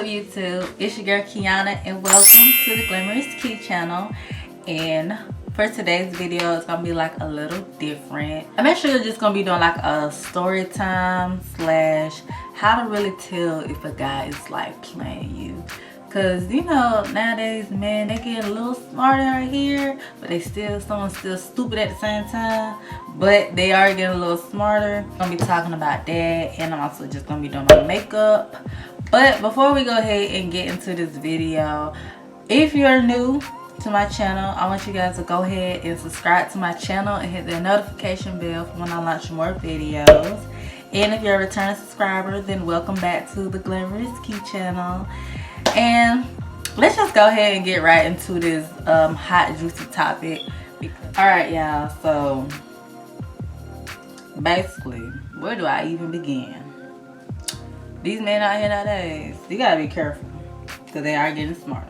YouTube? It's your girl Kiana and welcome to the Glamorouskey Channel. And for today's video, it's gonna be like a little different. I'm actually just gonna be doing like a story time slash how to really tell if a guy is like playing you. Cause you know, nowadays, man, they get a little smarter out here, but someone's still stupid at the same time. But they are getting a little smarter. I'm gonna be talking about that, and I'm also just gonna be doing my makeup. But before we go ahead and get into this video, if you're new to my channel, I want you guys to go ahead and subscribe to my channel and hit the notification bell for when I launch more videos. And if you're a return subscriber, then welcome back to the Glamorouskey Channel. And let's just go ahead and get right into this hot juicy topic. Alright y'all, so basically, where do I even begin? These men out here nowadays, you gotta be careful because they are getting smarter.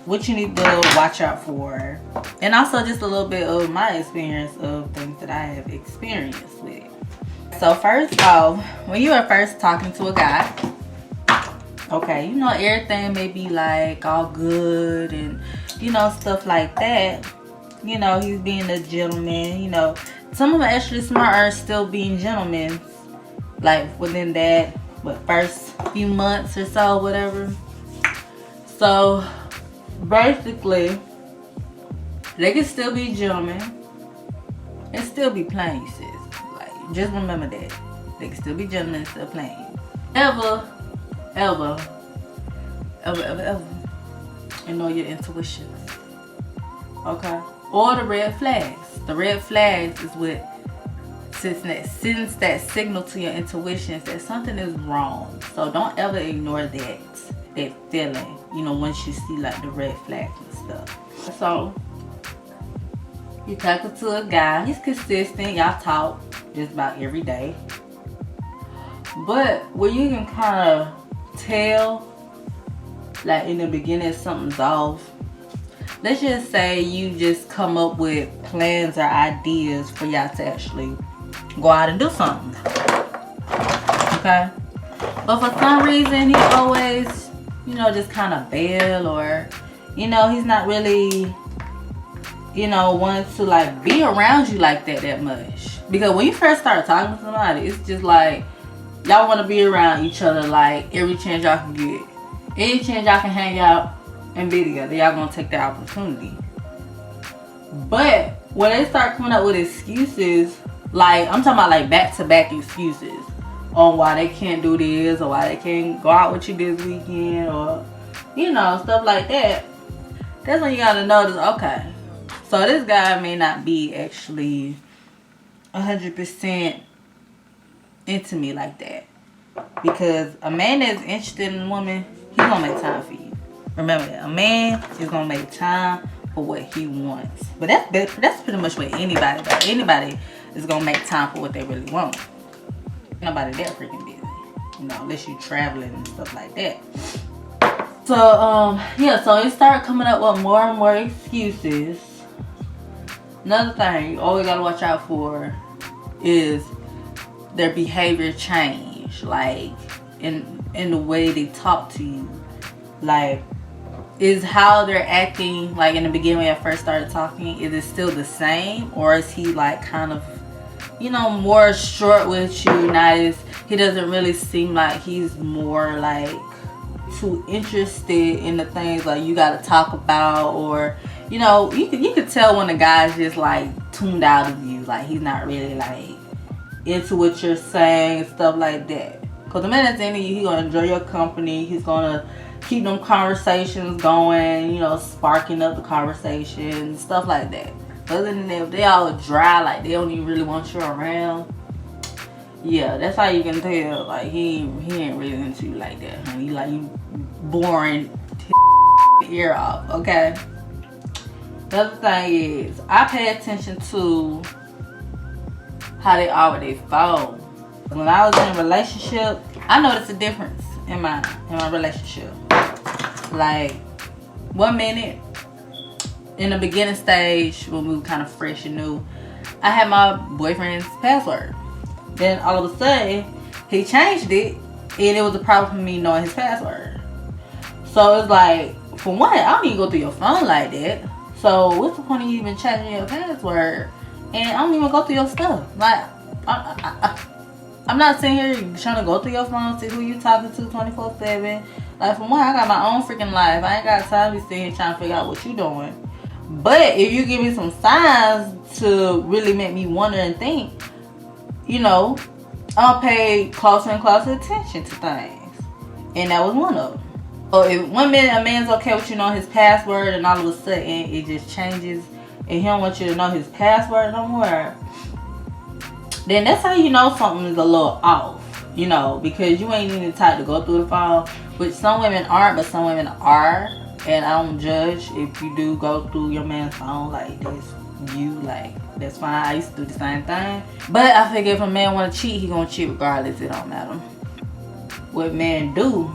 What you need to watch out for, and also just a little bit of my experience of things that I have experienced with. So first off, when you are first talking to a guy, okay, you know, everything may be like all good and you know, stuff like that. You know, he's being a gentleman. You know, some of them actually smart are still being gentlemen, like within that first few months or so, whatever. So basically, they can still be gentlemen and still be playing you, sis. Like, just remember that they can still be gentlemen and still playing you. Ever and know your intuitions, okay? Or the red flags. The red flags is what sends that signal to your intuitions that something is wrong. So don't ever ignore that feeling, you know, once you see like the red flags and stuff. So you talking to a guy, he's consistent, y'all talk just about every day. But where you can kind of tell, like in the beginning something's off. Let's just say you just come up with plans or ideas for y'all to actually go out and do something, okay? But for some reason he always, you know, just kind of bail, or you know, he's not really, you know, wanting to like be around you like that much. Because when you first start talking to somebody, it's just like y'all want to be around each other like every chance y'all can get. Any chance y'all can hang out and be together, y'all gonna take the opportunity. But when they start coming up with excuses, like I'm talking about like back-to-back excuses on why they can't do this or why they can't go out with you this weekend, or you know, stuff like that, that's when you gotta notice, okay, so this guy may not be actually 100% into me like that. Because a man that's interested in a woman, he's gonna make time for you. Remember that. A man is gonna make time for what he wants. But that's pretty much what anybody does. Anybody is gonna make time for what they really want. Nobody that freaking busy, you know, unless you traveling and stuff like that. So yeah, so it started coming up with more and more excuses. Another thing you always gotta watch out for is their behavior change, like in the way they talk to you. Like, is how they're acting like in the beginning when I first started talking, is it still the same, or is he like kind of, you know, more short with you? He doesn't really seem like he's more like too interested in the things like you gotta talk about, or you know, you could tell when the guy's just like tuned out of you, like he's not really like into what you're saying, stuff like that. Because the minute that's into you, he's gonna enjoy your company, he's gonna keep them conversations going, you know, sparking up the conversation, stuff like that. Other than that, if they all dry, like they don't even really want you around, yeah, that's how you can tell, like he ain't really into you like that, honey. Like, you boring his ear off, okay? The other thing is, I pay attention to how they are with their phone. When I was in a relationship, I noticed a difference in my relationship. Like, 1 minute in the beginning stage when we were kind of fresh and new, I had my boyfriend's password. Then all of a sudden he changed it, and it was a problem for me knowing his password. So it's like, for one, I don't even go through your phone like that. So what's the point of you even changing your password? And I don't even go through your stuff. Like, I'm not sitting here trying to go through your phone, see who you talking to 24/7. Like, for one, I got my own freaking life. I ain't got time to be sitting here trying to figure out what you doing. But if you give me some signs to really make me wonder and think, you know, I'll pay closer and closer attention to things. And that was one of them. So if one minute a man's okay with you knowing his password and all of a sudden it just changes and he don't want you to know his password no more, then that's how you know something is a little off, you know, because you ain't even the type to go through the phone, which some women aren't, but some women are. And I don't judge if you do go through your man's phone, like this, you, like, that's fine. I used to do the same thing. But I figure if a man want to cheat, he gonna cheat regardless. It don't matter. What men do,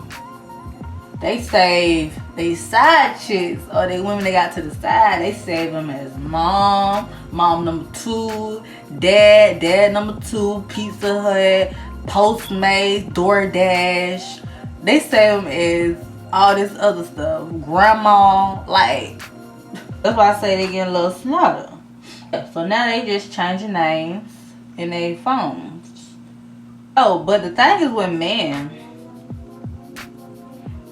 they save they side chicks or they women they got to the side. They save them as mom number 2, dad number 2, Pizza Hut, Postmates, DoorDash. They save them as all this other stuff, grandma. Like, that's why I say they getting a little smarter. So now they just changing names in their phones. Oh, but the thing is with men,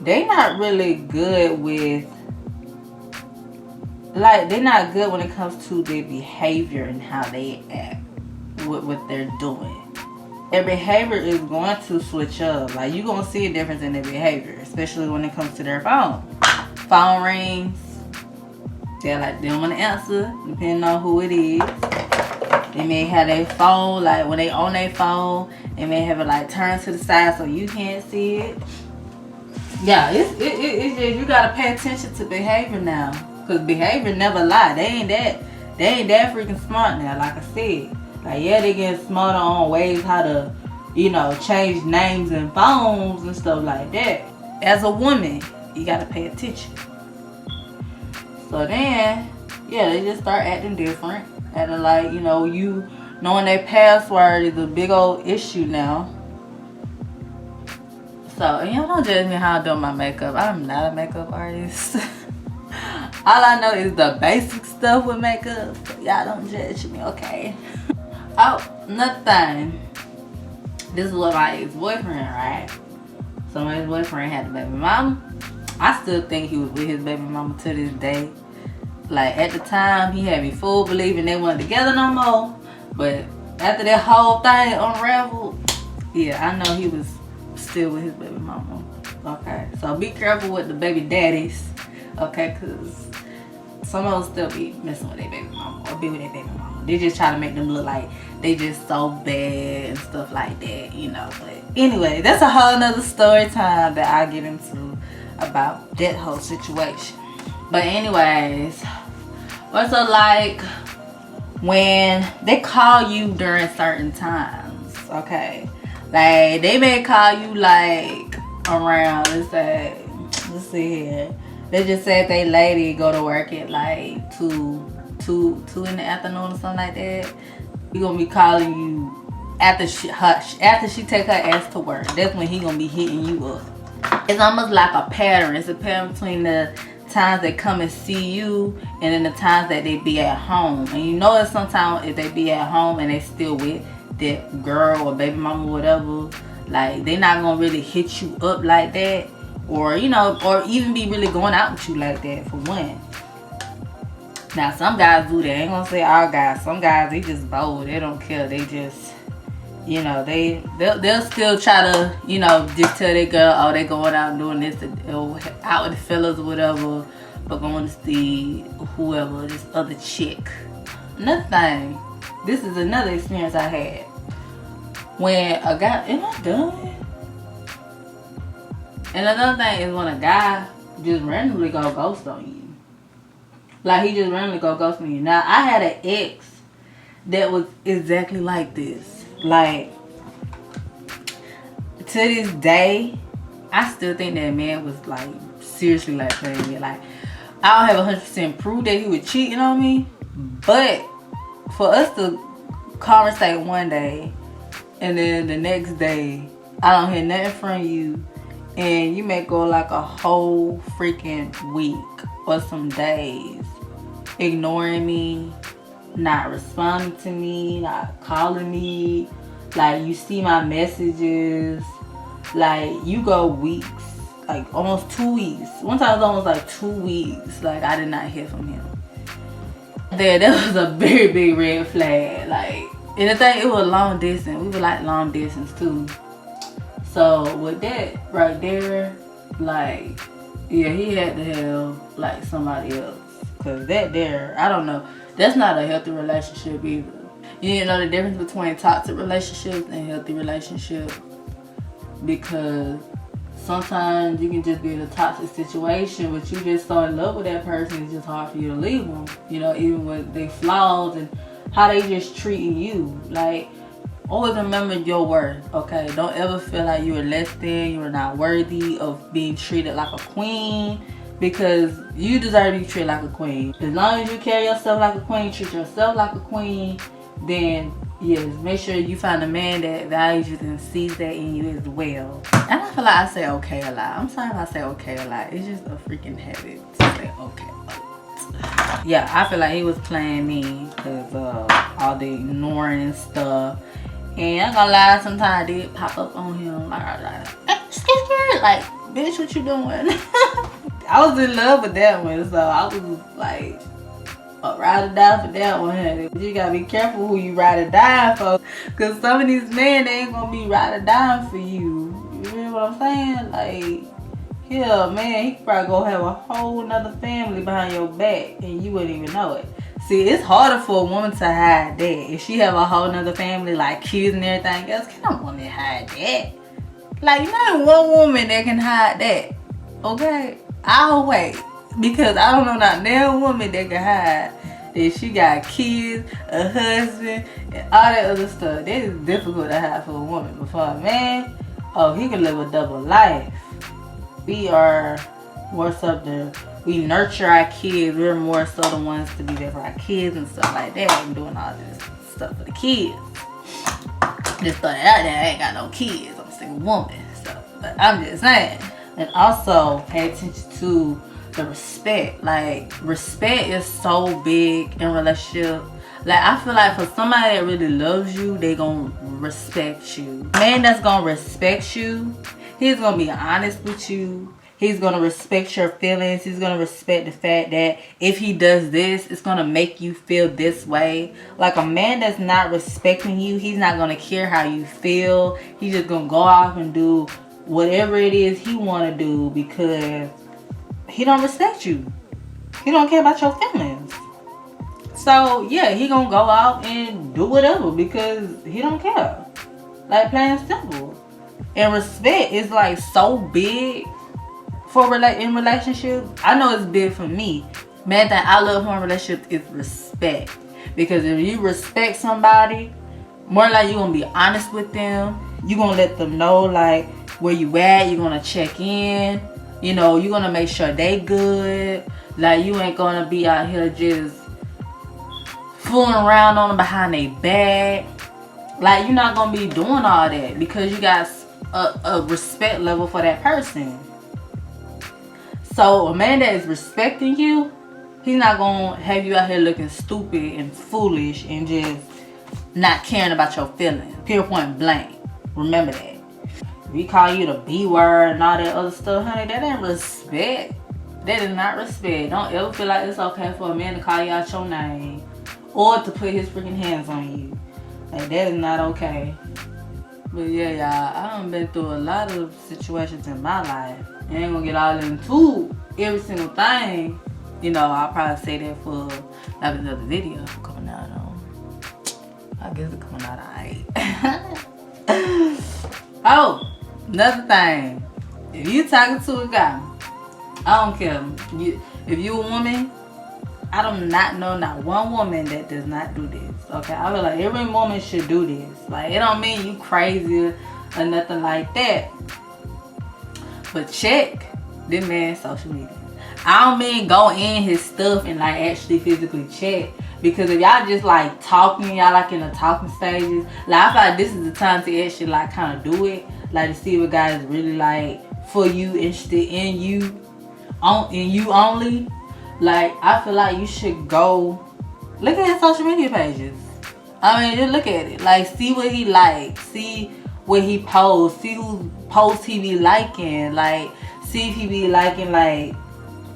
they not really good with, like, they not good when it comes to their behavior and how they act with what they're doing. Their behavior is going to switch up. Like, you're going to see a difference in their behavior, especially when it comes to their phone. Phone rings. They're like, they don't want to answer, depending on who it is. They may have their phone, like, when they on their phone, they may have it, like, turned to the side so you can't see it. Yeah, it's just, you got to pay attention to behavior now. Because behavior never lie. They ain't that freaking smart now, like I said. Like, yeah, they getting smarter on ways how to, you know, change names and phones and stuff like that. As a woman, you gotta pay attention. So then, yeah, they just start acting different. Acting like, you know, you knowing their password is a big old issue now. So, and y'all don't judge me how I do my makeup. I'm not a makeup artist. All I know is the basic stuff with makeup. So y'all don't judge me, okay? Oh, another thing. This is what my ex-boyfriend, right? So my ex-boyfriend had a baby mama. I still think he was with his baby mama to this day. Like, at the time, he had me full believing they weren't together no more. But after that whole thing unraveled, yeah, I know he was still with his baby mama. Okay, so be careful with the baby daddies. Okay, because some of them still be messing with their baby mama or be with their baby mama. They just try to make them look like they just so bad and stuff like that, you know. But anyway, that's a whole nother story time that I get into about that whole situation. But anyways, what's it like when they call you during certain times? Okay, like they may call you like around, let's see here. They just said they lady go to work at like 2 in the afternoon or something like that. He gonna be calling you after she take her ass to work. That's when he gonna be hitting you up. It's almost like a pattern. It's a pattern between the times they come and see you and then the times that they be at home. And you notice sometimes if they be at home and they still with that girl or baby mama or whatever, like they not gonna really hit you up like that, or you know, or even be really going out with you like that, for one. Now some guys do that. I ain't gonna say all guys. Some guys, they just bold. They don't care. They just, you know, they'll still try to, you know, just tell their girl, oh, they going out and doing this, or out with the fellas or whatever, but going to see whoever, this other chick. Another thing, this is another experience I had. When a guy, am I done? And another thing is when a guy just randomly go ghost on you. Like, he just randomly go ghost on you. Now, I had an ex that was exactly like this. Like, to this day, I still think that man was, like, seriously, like, playing me. Like, I don't have 100% proof that he was cheating on me. But, for us to conversate one day, and then the next day, I don't hear nothing from you, and you may go like a whole freaking week or some days ignoring me, not responding to me, not calling me. Like, you see my messages, like, you go weeks, like almost 2 weeks. One time it was almost like 2 weeks, like, I did not hear from him. That was a very big red flag. Like, and the thing, it was long distance. We were like long distance too. So with that right there, like, yeah, he had to have like somebody else. Cause that there, I don't know, that's not a healthy relationship either. You need to know the difference between toxic relationships and healthy relationships, because sometimes you can just be in a toxic situation, but you just so in love with that person, it's just hard for you to leave them. You know, even with their flaws and how they just treating you. Like, always remember your worth, okay? Don't ever feel like you are less than, you are not worthy of being treated like a queen, because you deserve to be treated like a queen. As long as you carry yourself like a queen, treat yourself like a queen, then yes, make sure you find a man that values you and sees that in you as well. And I feel like I say okay a lot. I'm sorry if I say okay a lot. It's just a freaking habit to say okay a lot. Yeah, I feel like he was playing me because all the ignoring and stuff. And I'm gonna lie, sometimes I did pop up on him. Like, hey, excuse me, like, bitch, what you doing? I was in love with that one, so I was like, ride or die for that one, honey. You gotta be careful who you ride or die for, because some of these men, they ain't gonna be ride or dying for you. You know what I'm saying? Like, yeah, man, he could probably go have a whole nother family behind your back and you wouldn't even know it. See, it's harder for a woman to hide that. If she have a whole nother family, like kids and everything else, can a woman hide that? Like, you know, one woman that can hide that, okay? I'll wait, because I don't know not damn woman that can hide that she got kids, a husband, and all that other stuff. That is difficult to hide for a woman. But for a man, oh, he can live a double life. We are more so we nurture our kids. We're more so the ones to be there for our kids and stuff like that. I'm doing all this stuff for the kids. Just throw it out there, I ain't got no kids. I'm a single woman. So, but I'm just saying. And also pay attention to the respect. Like, respect is so big in relationship. Like, I feel like for somebody that really loves you, they gonna respect you. A man that's gonna respect you, he's gonna be honest with you. He's gonna respect your feelings. He's gonna respect the fact that if he does this, it's gonna make you feel this way. Like, a man that's not respecting you, he's not gonna care how you feel. He's just gonna go off and do whatever it is he wanna do, because he don't respect you. He don't care about your feelings. So yeah, he gonna go out and do whatever because he don't care. Like, plain and simple. And respect is like so big for in relationships. I know it's big for me. Man, that I love for a relationship is respect. Because if you respect somebody, more like you're gonna be honest with them. You're gonna let them know like where you at. You're gonna check in. You know, you're gonna make sure they good. Like, you ain't gonna be out here just fooling around on them behind their back. Like, you're not gonna be doing all that because you got a respect level for that person. So a man that is respecting you, he's not gonna have you out here looking stupid and foolish and just not caring about your feelings. Period, point blank. Remember that. If he call you the B word and all that other stuff, honey, that ain't respect. That is not respect. Don't ever feel like it's okay for a man to call you out your name or to put his freaking hands on you. Like, that is not okay. But yeah, y'all, I done been through a lot of situations in my life. I ain't gonna get all into every single thing. You know, I'll probably say that for like another video coming out on. I guess it's coming out alright. Oh, another thing. If you talking to a guy, I don't care. If you a woman, I do not know not one woman that does not do this. Okay, I feel like every woman should do this. Like, it don't mean you crazy or nothing like that. But check this man's social media. I don't mean go in his stuff and like actually physically check. Because if y'all just like talking, y'all like in the talking stages, like I feel like this is the time to actually like kind of do it. Like, to see if a guy is really like for you, interested in you, in you only, like, I feel like you should go look at his social media pages. I mean, just look at it. Like, see what he likes. See what he posts. See who posts he be liking. Like, see if he be liking, like,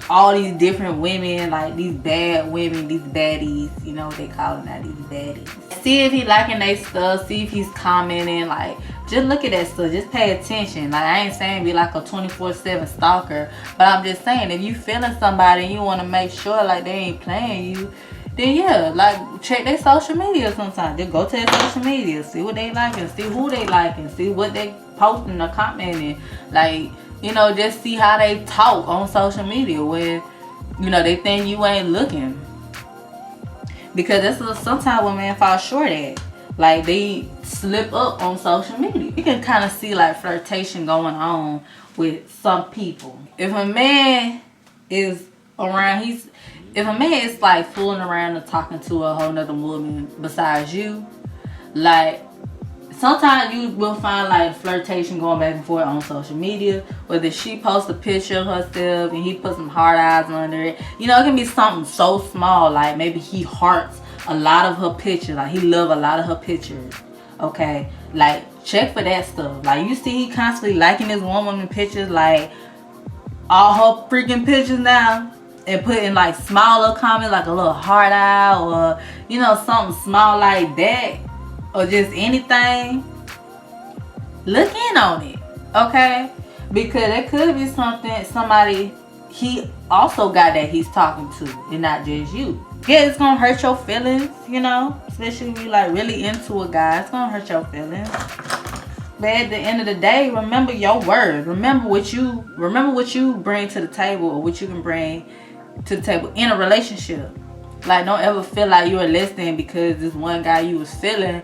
all these different women, like these bad women, these baddies, you know what they call them now, these baddies. See if he liking their stuff, see if he's commenting, like, just look at that stuff, just pay attention. Like, I ain't saying be like a 24/7 stalker, but I'm just saying, if you feeling somebody and you want to make sure, like, they ain't playing you, then yeah, like, check their social media sometimes. Just go to their social media, see what they liking, see who they liking, see what they posting or commenting, like, you know, just see how they talk on social media when, you know, they think you ain't looking. Because that's sometimes what men fall short at. Like, they slip up on social media. You can kind of see, like, flirtation going on with some people. If a man is around, if a man is, like, fooling around and talking to a whole nother woman besides you, like, sometimes you will find, like, flirtation going back and forth on social media. Whether she posts a picture of herself and he puts some hard eyes under it. You know, it can be something so small. Like, maybe he hearts a lot of her pictures. Like, he loves a lot of her pictures. Okay? Like, check for that stuff. Like, you see he constantly liking this one woman pictures. Like, all her freaking pictures now. And putting, like, smaller comments. Like a little heart eye. Or, you know, something small like that. Or just anything, look in on it, okay? Because it could be somebody he also got that he's talking to, and not just you. Yeah, it's gonna hurt your feelings, you know, especially if you, like, really into a guy. It's gonna hurt your feelings. But at the end of the day, remember your word. Remember what you bring to the table, or what you can bring to the table in a relationship. Like, don't ever feel like you're less than because this one guy you was feeling,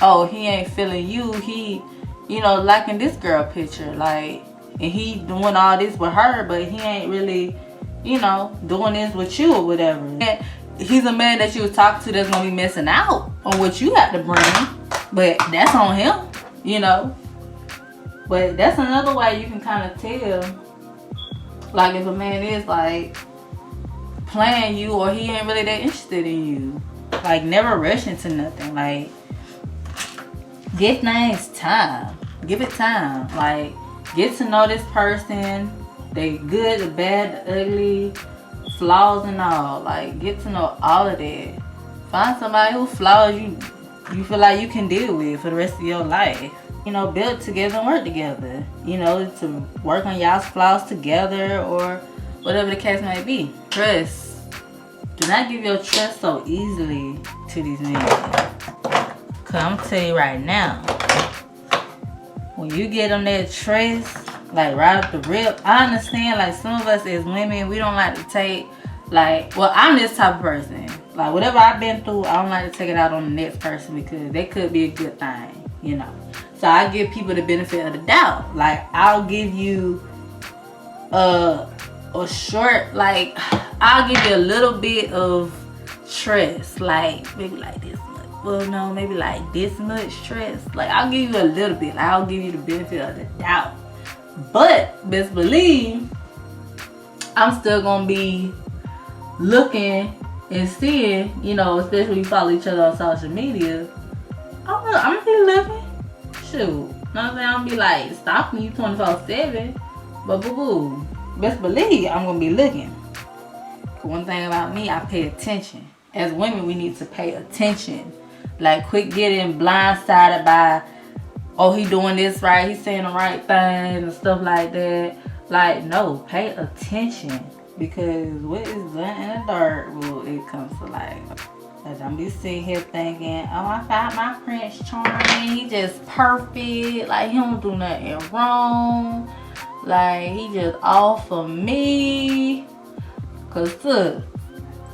oh, he ain't feeling you. He, you know, liking this girl picture. Like, and he doing all this with her, but he ain't really, you know, doing this with you or whatever. And he's a man that you was talking to that's going to be missing out on what you got to bring. But that's on him, you know. But that's another way you can kind of tell, like, if a man is, like, playing you or he ain't really that interested in you. Like, never rush into nothing. Like, give things time. Give it time. Like, get to know this person. They good, the bad, the ugly, flaws and all. Like, get to know all of that. Find somebody who flaws you feel like you can deal with for the rest of your life. You know, build together and work together. You know, to work on y'all's flaws together or whatever the case may be. Trust. Do not give your trust so easily to these men. Cause I'm gonna tell you right now, when you get them that trust, like, right up the rip, I understand, like, some of us as women, we don't like to take, like, well, I'm this type of person. Like, whatever I've been through, I don't like to take it out on the next person because that could be a good thing, you know. So I give people the benefit of the doubt. Like, I'll give you a short, like, I'll give you a little bit of trust, like, maybe like this much. Well, no, maybe like this much trust. Like, I'll give you a little bit. Like, I'll give you the benefit of the doubt. But best believe, I'm still gonna be looking and seeing, you know, especially when you follow each other on social media. I'm gonna be looking. Shoot, you know what I'm saying? I'm gonna be like stalking you 24/7. But boo-boo, best believe I'm gonna be looking. One thing about me, I pay attention. As women, we need to pay attention. Like, quit getting blindsided by, oh, he doing this right, he's saying the right thing and stuff like that. Like, no, pay attention. Because what is done in the dark, well, it comes to light. Like, don't be sitting here thinking, oh, I found my Prince Charming, he just perfect. Like, he don't do nothing wrong. Like, he just all for me. Cause look,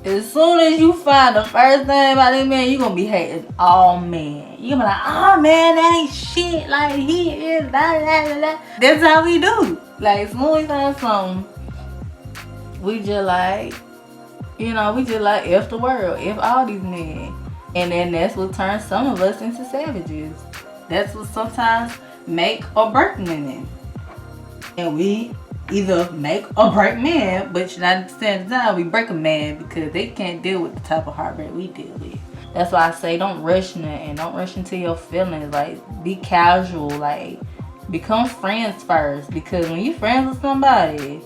as soon as you find the first thing about that man, you gonna be hating all men. You gonna be like, oh man, that ain't shit. Like, he is blah, blah, blah, blah. That's how we do. Like, as soon as we find something, we just like, you know, we just like F the world, F all these men. And then that's what turns some of us into savages. That's what sometimes make or break women. And we either make or break men, but 90% of the time we break a man because they can't deal with the type of heartbreak we deal with. That's why I say don't rush nothing. Don't rush into your feelings. Like, be casual. Like, become friends first. Because when you friends with somebody,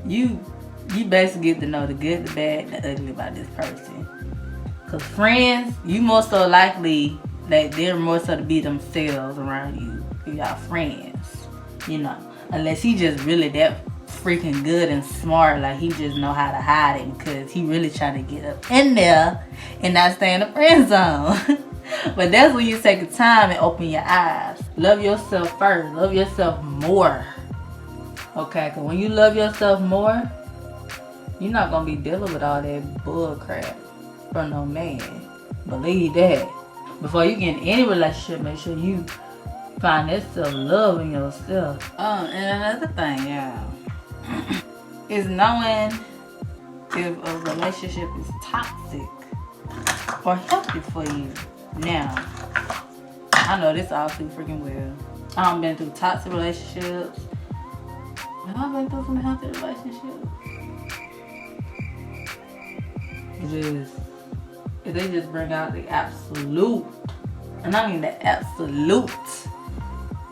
you basically get to know the good, the bad, and the ugly about this person. Because friends, you more so likely that they're more so to be themselves around you. Y'all friends, you know. Unless he just really that freaking good and smart, like he just know how to hide it because he really trying to get up in there and not stay in the friend zone. But that's when you take the time and open your eyes. Love yourself first. Love yourself more. Okay, because when you love yourself more, you're not going to be dealing with all that bull crap from no man. Believe that. Before you get in any relationship, make sure you find that self-love in yourself. And another thing, y'all, is knowing if a relationship is toxic or healthy for you. Now, I know this all too freaking well. I've been through toxic relationships. And I've been through some healthy relationships. They just bring out the absolute, and I mean the absolute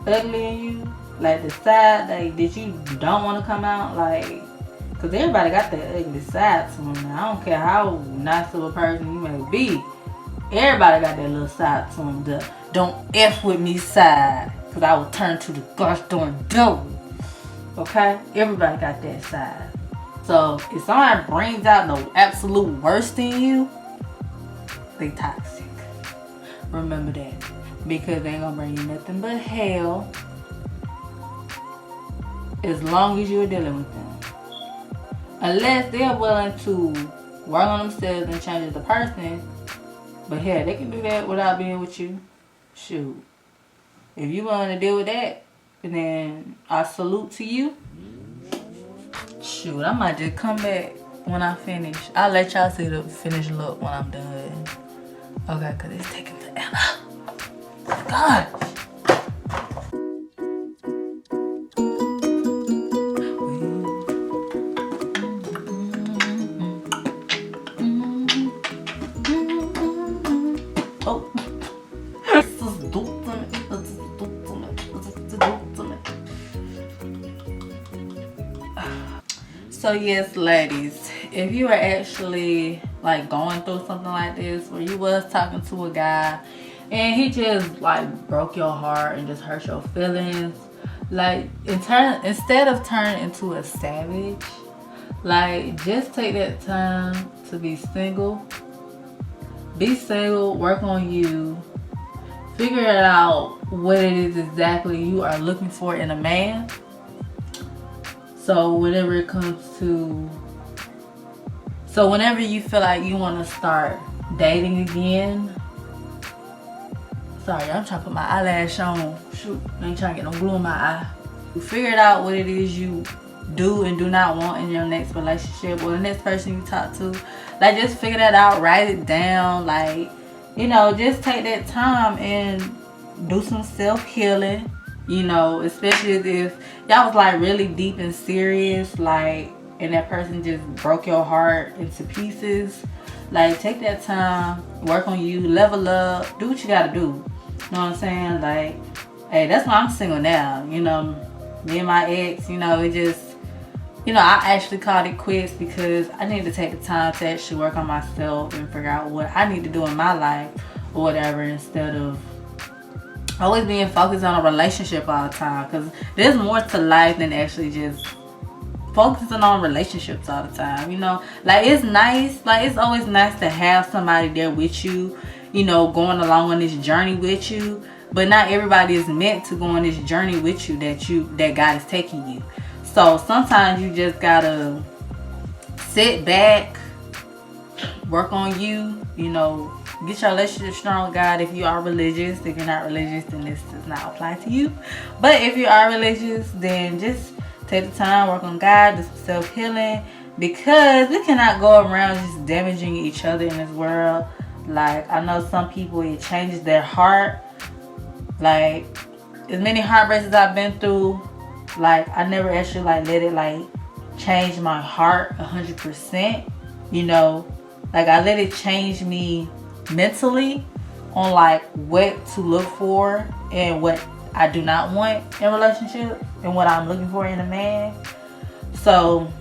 ugly in you. Like the side that you don't want to come out, like, because everybody got that ugly side to them. I don't care how nice of a person you may be. Everybody got that little side to them. The don't F with me side. Because I will turn to the gosh darn devil. Okay? Everybody got that side. So if somebody brings out the absolute worst in you, they toxic. Remember that. Because they ain't going to bring you nothing but hell. As long as you're dealing with them. Unless they're willing to work on themselves and change as a person. But hell, they can do that without being with you. Shoot. If you willing to deal with that, then I salute to you. Shoot, I might just come back when I finish. I'll let y'all see the finished look when I'm done. Okay, because it's taking forever. God. So yes, ladies, if you are actually like going through something like this, where you was talking to a guy and he just like broke your heart and just hurt your feelings, like instead of turning into a savage, like just take that time to be single. Be single, work on you, figure it out what it is exactly you are looking for in a man. So whenever it comes to, whenever you feel like you want to start dating again. Sorry, I'm trying to put my eyelash on. Shoot, I ain't trying to get no glue in my eye. You figured out what it is you do and do not want in your next relationship or the next person you talk to. Like, just figure that out, write it down. Like, you know, just take that time and do some self-healing. You know, especially if y'all was like really deep and serious, like, and that person just broke your heart into pieces. Like, take that time, work on you, level up, do what you gotta do. You know what I'm saying? Like, hey, that's why I'm single now. You know, me and my ex, you know, it just, you know, I actually called it quits because I need to take the time to actually work on myself and figure out what I need to do in my life or whatever, instead of always being focused on a relationship all the time. Because there's more to life than actually just focusing on relationships all the time. You know, like, it's nice, like, it's always nice to have somebody there with you, you know, going along on this journey with you. But not everybody is meant to go on this journey with you that God is taking you. So sometimes you just gotta sit back, work on you, you know, get your relationship strong with God. If you are religious, if you're not religious, then this does not apply to you. But if you are religious, then just take the time, work on God, do some self-healing, because we cannot go around just damaging each other in this world. Like, I know some people, it changes their heart Like, as many heartbreaks as I've been through, like, I never actually like let it like change my heart 100%. You know, like I let it change me mentally on like what to look for and what I do not want in a relationship and what I'm looking for in a man. So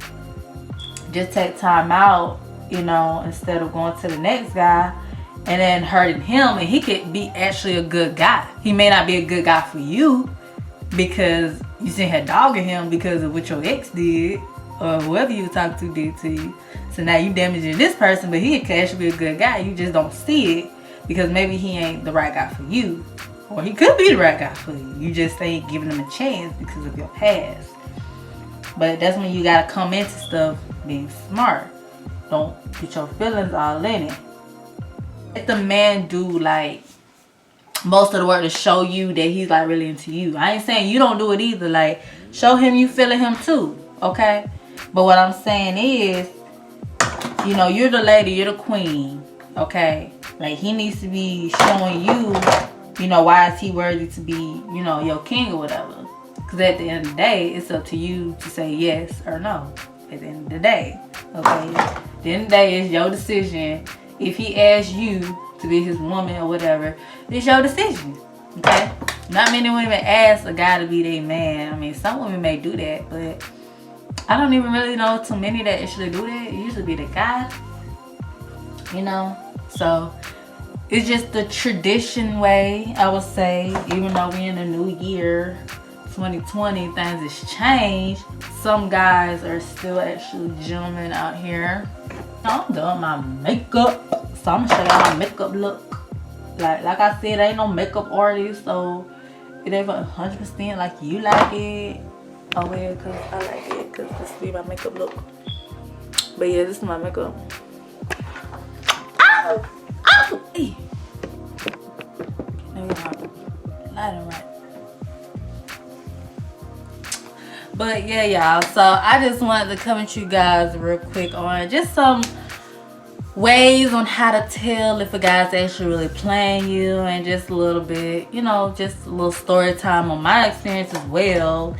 just take time out, you know, instead of going to the next guy and then hurting him. And he could be actually a good guy. He may not be a good guy for you because you sitting here dogging him because of what your ex did or whoever you talked to did to you. So now you damaging this person, but he could actually be a good guy. You just don't see it because maybe he ain't the right guy for you. Or he could be the right guy for you. You just ain't giving him a chance because of your past. But that's when you gotta come into stuff being smart. Don't get your feelings all in it. Let the man do like most of the work to show you that he's like really into you. I ain't saying you don't do it either. Like, show him you feeling him too, okay? But what I'm saying is, you know, you're the lady, you're the queen, okay? Like, he needs to be showing you, you know, why is he worthy to be, you know, your king or whatever. Because at the end of the day, it's up to you to say yes or no. At the end of the day, okay? At the end of the day, it's your decision. If he asks you to be his woman or whatever, it's your decision, okay? Not many women ask a guy to be their man. I mean, some women may do that, but I don't even really know too many that actually do that. It usually be the guy, you know? So it's just the tradition way, I would say. Even though we in a new year, 2020, things has changed. Some guys are still actually gentlemen out here. I'm doing my makeup, so I'm gonna show y'all my makeup look. Like I said, I ain't no makeup artist, so it ain't 100% like you like it. Oh well, cause I like it, cause this be my makeup look. But yeah, this is my makeup. Ow! Ow! Hey! There we go. Lighting right. But yeah, y'all, so I just wanted to come at you guys real quick on just some ways on how to tell if a guy's actually really playing you, and just a little bit, you know, just a little story time on my experience as well.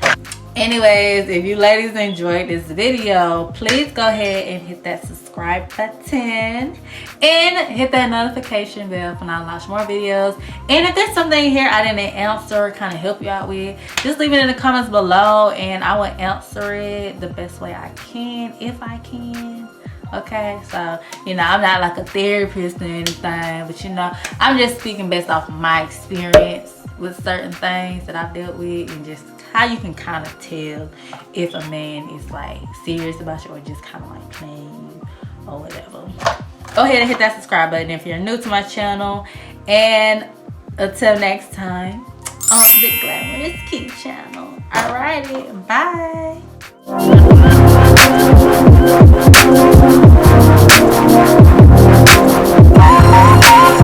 Anyways, if you ladies enjoyed this video, please go ahead and hit that subscribe button and hit that notification bell when I launch more videos. And if there's something here I didn't answer, kind of help you out with, just leave it in the comments below and I will answer it the best way I can, if I can. Okay, so, you know, I'm not like a therapist or anything, but you know, I'm just speaking based off my experience with certain things that I've dealt with, and just how you can kind of tell if a man is like serious about you or just kind of like playing you or whatever. Go ahead and hit that subscribe button if you're new to my channel, and until next time on the Glamorouskey Channel. Alrighty, bye.